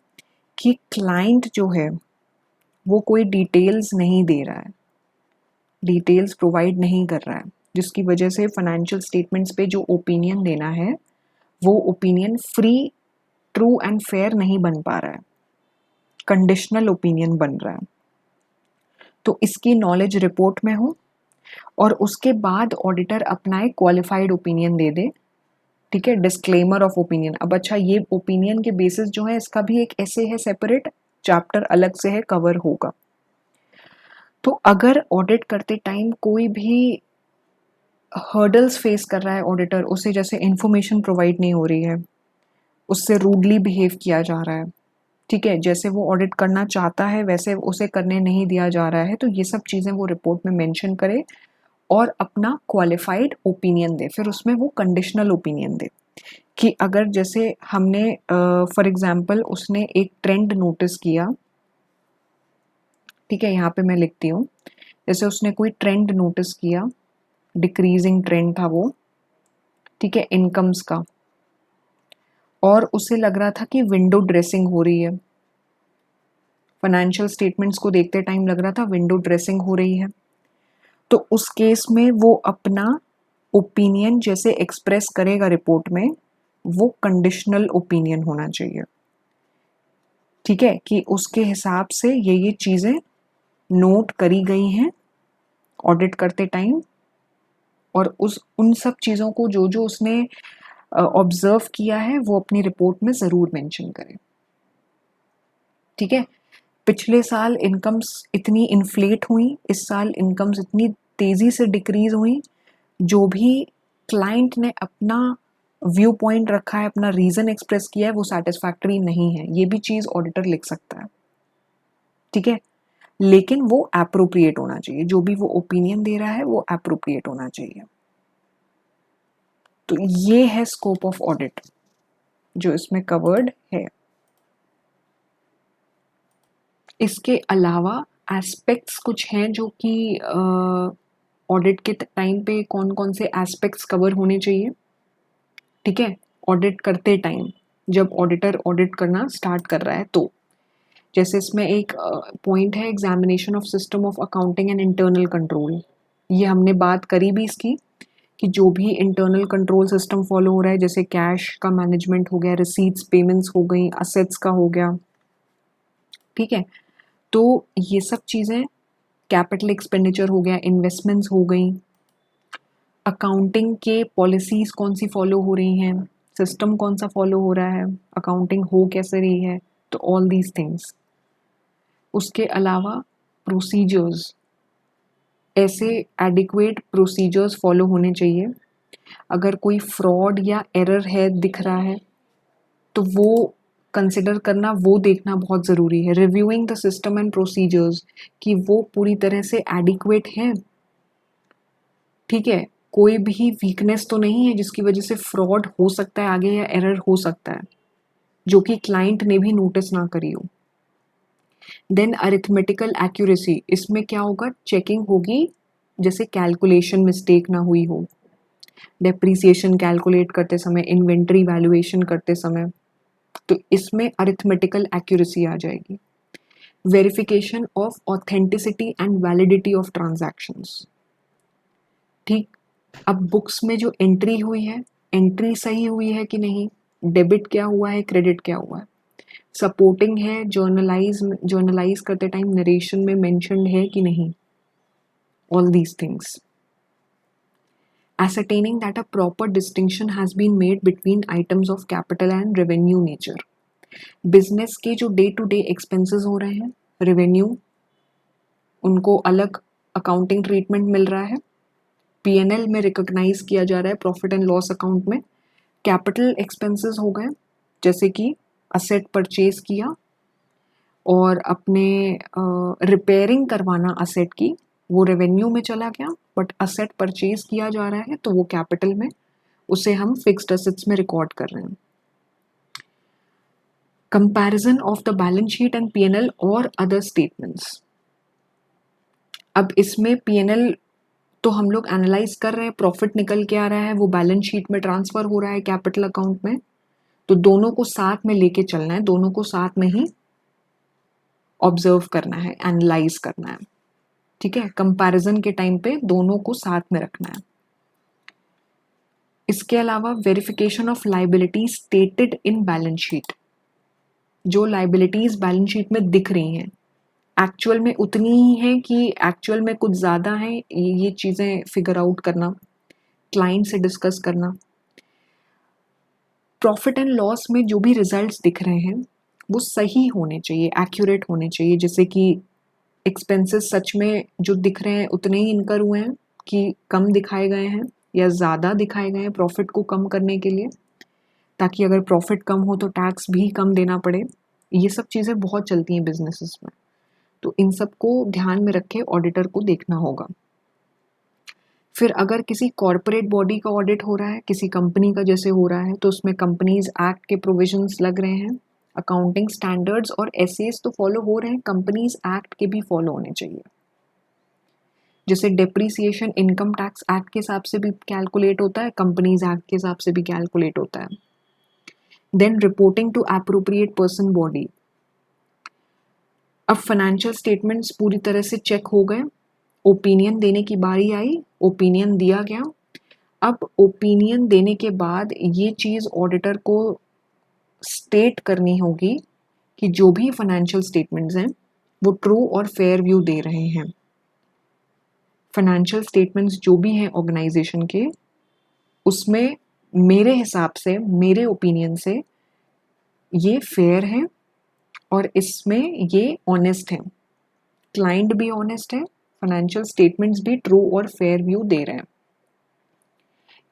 कि क्लाइंट जो है वो कोई डिटेल्स नहीं दे रहा है, डिटेल्स प्रोवाइड नहीं कर रहा है, जिसकी वजह से फाइनेंशियल स्टेटमेंट्स पे जो ओपिनियन देना है वो opinion free, true and fair नहीं बन पा रहा है, कंडीशनल ओपिनियन बन रहा है। तो इसकी नॉलेज रिपोर्ट में हो और उसके बाद ऑडिटर अपना एक क्वालिफाइड ओपिनियन दे दे, ठीक है, डिस्क्लेमर ऑफ ओपिनियन। अब अच्छा, ये ओपिनियन के बेसिस जो है इसका भी एक ऐसे है सेपरेट चैप्टर अलग से है, कवर होगा। तो अगर ऑडिट करते टाइम कोई भी हर्डल्स फेस कर रहा है ऑडिटर, उसे जैसे इंफॉर्मेशन प्रोवाइड नहीं हो रही है, उससे रूडली बिहेव किया जा रहा है, ठीक है, जैसे वो ऑडिट करना चाहता है वैसे उसे करने नहीं दिया जा रहा है, तो ये सब चीज़ें वो रिपोर्ट में मेंशन करे और अपना क्वालिफाइड ओपिनियन दे। फिर उसमें वो कंडीशनल ओपिनियन दे कि अगर जैसे हमने फॉर एग्जांपल उसने एक ट्रेंड नोटिस किया, ठीक है, यहाँ पे मैं लिखती हूँ, जैसे उसने कोई ट्रेंड नोटिस किया, डिक्रीजिंग ट्रेंड था वो, ठीक है, इनकम्स का, और उसे लग रहा था कि विंडो ड्रेसिंग हो रही है, फाइनेंशियल स्टेटमेंट्स को देखते टाइम लग रहा था विंडो ड्रेसिंग हो रही है, तो उस केस में वो अपना ओपिनियन जैसे एक्सप्रेस करेगा रिपोर्ट में, वो कंडीशनल ओपिनियन होना चाहिए, ठीक है, कि उसके हिसाब से ये चीज़ें नोट करी गई हैं ऑडिट करते टाइम, और उन सब चीज़ों को जो जो उसने ऑब्जर्व किया है वो अपनी रिपोर्ट में ज़रूर मेंशन करें, ठीक है। पिछले साल इनकम्स इतनी इन्फ्लेट हुई, इस साल इनकम्स इतनी तेज़ी से डिक्रीज हुई, जो भी क्लाइंट ने अपना व्यू पॉइंट रखा है, अपना रीज़न एक्सप्रेस किया है, वो सेटिस्फैक्टरी नहीं है, ये भी चीज़ ऑडिटर लिख सकता है, ठीक है, लेकिन वो एप्रोप्रिएट होना चाहिए, जो भी वो ओपिनियन दे रहा है वो एप्रोप्रिएट होना चाहिए। तो ये है स्कोप ऑफ ऑडिट जो इसमें कवर्ड है। इसके अलावा एस्पेक्ट्स कुछ हैं जो कि ऑडिट के टाइम पे कौन कौन से एस्पेक्ट्स कवर होने चाहिए, ठीक है, ऑडिट करते टाइम जब ऑडिटर ऑडिट करना स्टार्ट कर रहा है, तो जैसे इसमें एक पॉइंट है examination of system of accounting and internal control. ये हमने बात करी भी इसकी कि जो भी इंटरनल कंट्रोल सिस्टम फॉलो हो रहा है, जैसे कैश का मैनेजमेंट हो गया, रिसीट्स पेमेंट्स हो गई, असेट्स का हो गया, ठीक है, तो ये सब चीज़ें, कैपिटल एक्सपेंडिचर हो गया, इन्वेस्टमेंट्स हो गई, अकाउंटिंग के पॉलिसीज़ कौन सी फॉलो हो रही हैं, सिस्टम कौन सा फॉलो हो रहा है, अकाउंटिंग हो कैसे रही है, तो ऑल दीज थिंग्स। उसके अलावा प्रोसीजर्स, ऐसे एडिक्वेट प्रोसीजर्स फॉलो होने चाहिए, अगर कोई फ्रॉड या एरर है दिख रहा है तो वो कंसिडर करना, वो देखना बहुत ज़रूरी है, reviewing the system and procedures कि वो पूरी तरह से एडिक्वेट है, ठीक है, कोई भी वीकनेस तो नहीं है जिसकी वजह से फ्रॉड हो सकता है आगे या एरर हो सकता है जो कि क्लाइंट ने भी नोटिस ना करी हो। देन अरिथमेटिकल एक्यूरेसी, इसमें क्या होगा, चेकिंग होगी जैसे कैलकुलेशन मिस्टेक ना हुई हो, डेप्रीसिएशन कैलकुलेट करते समय, इन्वेंट्री वैल्यूएशन करते समय, तो इसमें अरिथमेटिकल एक्यूरेसी आ जाएगी। Verification of authenticity and validity of transactions, ठीक, अब बुक्स में जो एंट्री हुई है, एंट्री सही हुई है कि नहीं, डेबिट क्या हुआ है, क्रेडिट क्या हुआ है, सपोर्टिंग है, जर्नलाइज करते टाइम नरेशन में मेंशन्ड है कि नहीं, all these things. Ascertaining that a proper distinction has been made between items of capital and revenue nature. Business के जो डे टू डे एक्सपेंसेस हो रहे हैं, रेवेन्यू, उनको अलग अकाउंटिंग ट्रीटमेंट मिल रहा है, पीएनएल में रिकॉग्नाइज किया जा रहा है प्रॉफिट एंड लॉस अकाउंट में. कैपिटल एक्सपेंसेस हो गए, जैसे कि असेट परचेज किया और अपने रिपेयरिंग करवाना असेट की, वो रेवेन्यू में चला गया, बट असेट परचेज किया जा रहा है तो वो कैपिटल में, उसे हम फिक्स्ड असेट्स में रिकॉर्ड कर रहे हैं. Comparison of the balance sheet and PNL और अदर स्टेटमेंट्स. अब इसमें पीएनएल तो हम लोग एनालाइज कर रहे हैं, प्रॉफिट निकल के आ रहा है, वो बैलेंस शीट में ट्रांसफर हो रहा है कैपिटल अकाउंट में, तो दोनों को साथ में लेके चलना है, दोनों को साथ में ही ऑब्जर्व करना है, एनालाइज करना है. ठीक है, कंपैरिजन के टाइम पे दोनों को साथ में रखना है. इसके अलावा verification of liabilities stated in balance sheet. जो लायबिलिटीज बैलेंस शीट में दिख रही हैं, एक्चुअल में उतनी ही है कि एक्चुअल में कुछ ज़्यादा है, ये चीज़ें फिगर आउट करना, क्लाइंट से डिस्कस करना. प्रॉफिट एंड लॉस में जो भी रिजल्ट्स दिख रहे हैं वो सही होने चाहिए, एक्यूरेट होने चाहिए. जैसे कि एक्सपेंसेस सच में जो दिख रहे हैं उतने ही इनकर हुए हैं कि कम दिखाए गए हैं या ज़्यादा दिखाए गए हैं प्रॉफिट को कम करने के लिए, ताकि अगर प्रॉफिट कम हो तो टैक्स भी कम देना पड़े. ये सब चीज़ें बहुत चलती हैं बिजनेसेस में, तो इन सब को ध्यान में रख के ऑडिटर को देखना होगा. फिर अगर किसी कॉरपोरेट बॉडी का ऑडिट हो रहा है, किसी कंपनी का जैसे हो रहा है, तो उसमें कंपनीज एक्ट के प्रोविजंस लग रहे हैं, अकाउंटिंग स्टैंडर्ड्स और एसएस तो फॉलो हो रहे हैं, कंपनीज एक्ट के भी फॉलो होने चाहिए. जैसे डेप्रीसिएशन इनकम टैक्स एक्ट के हिसाब से भी कैलकुलेट होता है, कंपनीज एक्ट के हिसाब से भी कैलकुलेट होता है. Then reporting to appropriate person body. अब फाइनेंशियल स्टेटमेंट्स पूरी तरह से चेक हो गए, ओपिनियन देने की बारी आई, ओपिनियन दिया गया. अब ओपिनियन देने के बाद ये चीज़ ऑडिटर को स्टेट करनी होगी कि जो भी फाइनेंशियल स्टेटमेंट्स हैं वो ट्रू और फेयर व्यू दे रहे हैं. फाइनेंशियल स्टेटमेंट्स जो भी हैं ऑर्गेनाइजेशन के, उसमें मेरे हिसाब से, मेरे ओपिनियन से ये फेयर है और इसमें ये ऑनेस्ट है, क्लाइंट भी ऑनेस्ट है, फाइनेंशियल स्टेटमेंट्स भी ट्रू और फेयर व्यू दे रहे हैं,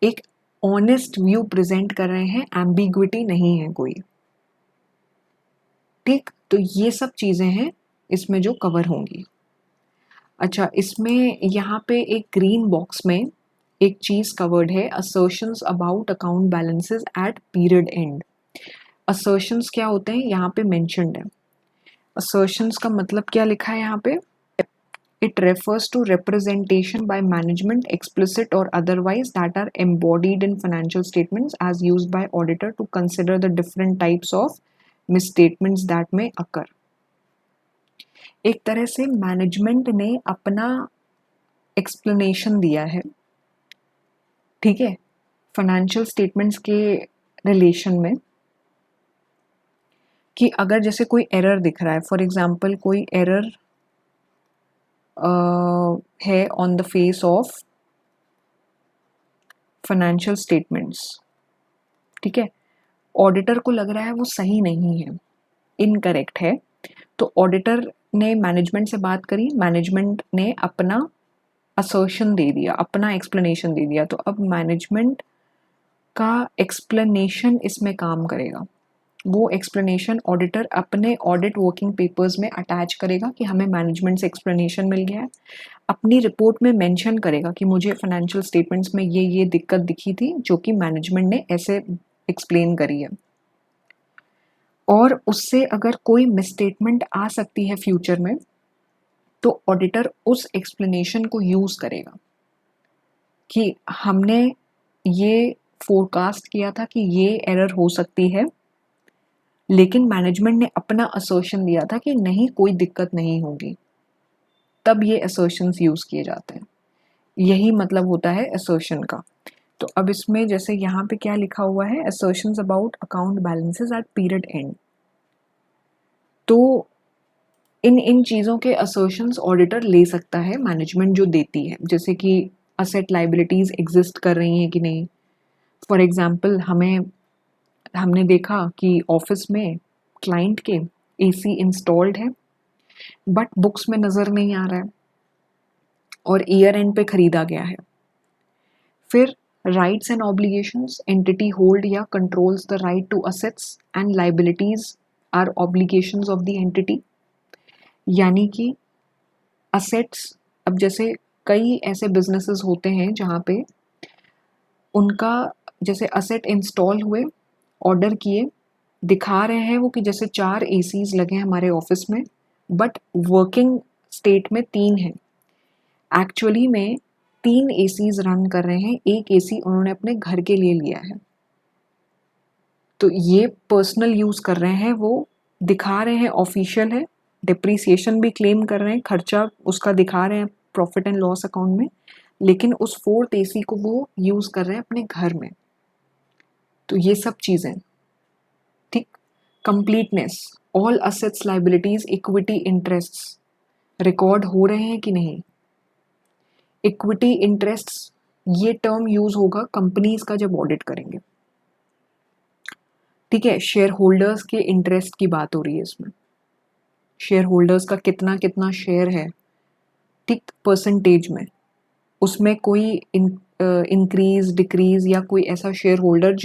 एक ऑनेस्ट व्यू प्रेजेंट कर रहे हैं, एम्बिग्विटी नहीं है कोई. ठीक, तो ये सब चीज़ें हैं इसमें जो कवर होंगी. अच्छा, इसमें यहाँ पे एक ग्रीन बॉक्स में एक चीज़ कवर्ड है, assertions about account balances at period end. Assertions क्या होते हैं यहाँ पे मेंशन्ड है. असर्शंस का मतलब क्या लिखा है यहाँ पे, it refers to representation by management explicit or otherwise that are embodied in financial statements as used by auditor to consider the different types of misstatements that may occur. एक तरह से मैनेजमेंट ने अपना एक्सप्लेनेशन दिया है, ठीक है, financial statements के रिलेशन में, कि अगर जैसे कोई एरर दिख रहा है, फॉर एग्जांपल कोई एरर है on the face of financial statements, ठीक है, ऑडिटर को लग रहा है वो सही नहीं है, इनकरेक्ट है, तो ऑडिटर ने मैनेजमेंट से बात करी, मैनेजमेंट ने अपना असर्शन दे दिया, अपना एक्सप्लेनेशन दे दिया, तो अब मैनेजमेंट का एक्सप्लेनेशन इसमें काम करेगा. वो एक्सप्लेनेशन ऑडिटर अपने ऑडिट वर्किंग पेपर्स में अटैच करेगा कि हमें मैनेजमेंट से एक्सप्लेनेशन मिल गया है, अपनी रिपोर्ट में मेंशन करेगा कि मुझे फाइनेंशियल स्टेटमेंट्स में ये दिक्कत दिखी थी जो कि मैनेजमेंट ने ऐसे एक्सप्लेन करी है. और उससे अगर कोई मिसस्टेटमेंट आ सकती है फ्यूचर में, तो ऑडिटर उस एक्सप्लेनेशन को यूज़ करेगा कि हमने ये फोरकास्ट किया था कि ये एरर हो सकती है, लेकिन मैनेजमेंट ने अपना असर्शन दिया था कि नहीं, कोई दिक्कत नहीं होगी, तब ये असर्शंस यूज़ किए जाते हैं. यही मतलब होता है असर्शन का. तो अब इसमें जैसे यहाँ पे क्या लिखा हुआ है, assertions about account balances at period end. तो इन इन चीज़ों के असर्शंस ऑडिटर ले सकता है, मैनेजमेंट जो देती है, जैसे कि असेट लाइबिलिटीज़ एग्जिस्ट कर रही हैं कि नहीं। फॉर एग्जांपल हमने देखा कि ऑफिस में क्लाइंट के एसी इंस्टॉल्ड है बट बुक्स में नज़र नहीं आ रहा है और ईयर एंड पे खरीदा गया है। फिर rights and obligations, entity hold या controls the right to assets and liabilities or obligations of the entity. यानी कि असेट्स, अब जैसे कई ऐसे बिजनेसेस होते हैं जहाँ पे उनका जैसे असेट इंस्टॉल हुए, ऑर्डर किए, दिखा रहे हैं वो कि जैसे 4 एसीज लगे हैं हमारे ऑफिस में बट वर्किंग स्टेट में 3 हैं। एक्चुअली में 3 एसीज रन कर रहे हैं, एक एसी उन्होंने अपने घर के लिए लिया है। तो ये पर्सनल यूज़ कर रहे हैं, वो दिखा रहे हैं ऑफिशियल है, डिप्रिसिएशन भी क्लेम कर रहे हैं, खर्चा उसका दिखा रहे हैं प्रॉफिट एंड लॉस अकाउंट में, लेकिन उस 4th एसी को वो यूज़ कर रहे हैं अपने घर में। तो ये सब चीज़ें, ठीक। Completeness, all assets, liabilities, equity, interests record हो रहे हैं कि नहीं। इक्विटी इंटरेस्ट्स ये टर्म यूज होगा कंपनीज का जब ऑडिट करेंगे, ठीक है। शेयर होल्डर्स के इंटरेस्ट की बात हो रही है इसमें, शेयर होल्डर्स का कितना कितना शेयर है, ठीक, परसेंटेज में, उसमें कोई इंक्रीज डिक्रीज या कोई ऐसा शेयर होल्डर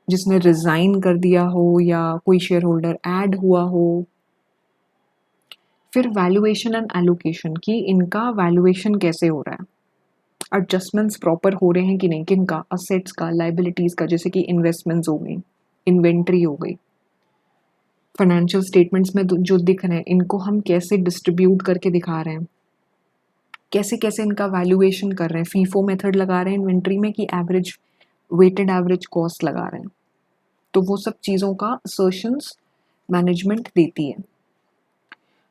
जिसने रिजाइन कर दिया हो या कोई शेयर होल्डर ऐड हुआ हो। फिर वैल्यूएशन एंड एलोकेशन की इनका वैल्यूएशन कैसे हो रहा है, एडजस्टमेंट्स प्रॉपर हो रहे हैं कि नहीं, किनका, असेट्स का, लाइबिलिटीज का, जैसे कि इन्वेस्टमेंट्स हो गई, इन्वेंट्री हो गई, फाइनेंशियल स्टेटमेंट्स में जो दिख रहे हैं इनको हम कैसे डिस्ट्रीब्यूट करके दिखा रहे हैं, कैसे कैसे इनका वैल्यूएशन कर रहे हैं, फीफो मेथड लगा रहे हैं इन्वेंट्री में कि एवरेज वेटेड एवरेज कॉस्ट लगा रहे हैं। तो वो सब चीज़ों का असर्शंस मैनेजमेंट देती है।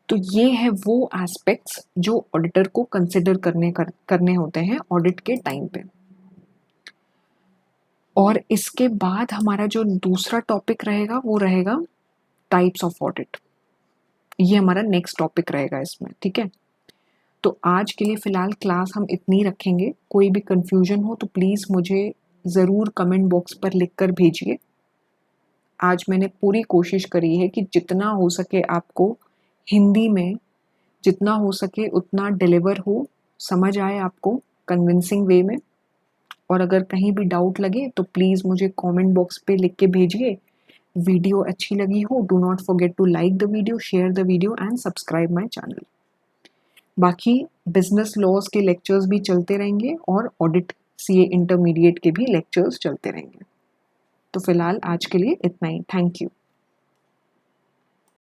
तो ये है वो एस्पेक्ट्स जो ऑडिटर को कंसिडर करने होते हैं ऑडिट के टाइम पे। और इसके बाद हमारा जो दूसरा टॉपिक रहेगा वो रहेगा टाइप्स ऑफ ऑडिट। ये हमारा नेक्स्ट टॉपिक रहेगा इसमें, ठीक है। तो आज के लिए फ़िलहाल क्लास हम इतनी रखेंगे। कोई भी कन्फ्यूजन हो तो प्लीज़ मुझे ज़रूर कमेंट बॉक्स पर लिख कर भेजिए। आज मैंने पूरी कोशिश करी है कि जितना हो सके आपको हिंदी में, जितना हो सके उतना डिलीवर हो, समझ आए आपको कन्विंसिंग वे में। और अगर कहीं भी डाउट लगे तो प्लीज़ मुझे कमेंट बॉक्स पे लिख के भेजिए। वीडियो अच्छी लगी हो, do not forget to like the video, share the video and subscribe my channel. बाकी बिजनेस लॉज के लेक्चर्स भी चलते रहेंगे और ऑडिट सीए इंटरमीडिएट के भी लेक्चर्स चलते रहेंगे। तो फिलहाल आज के लिए इतना ही। Thank you.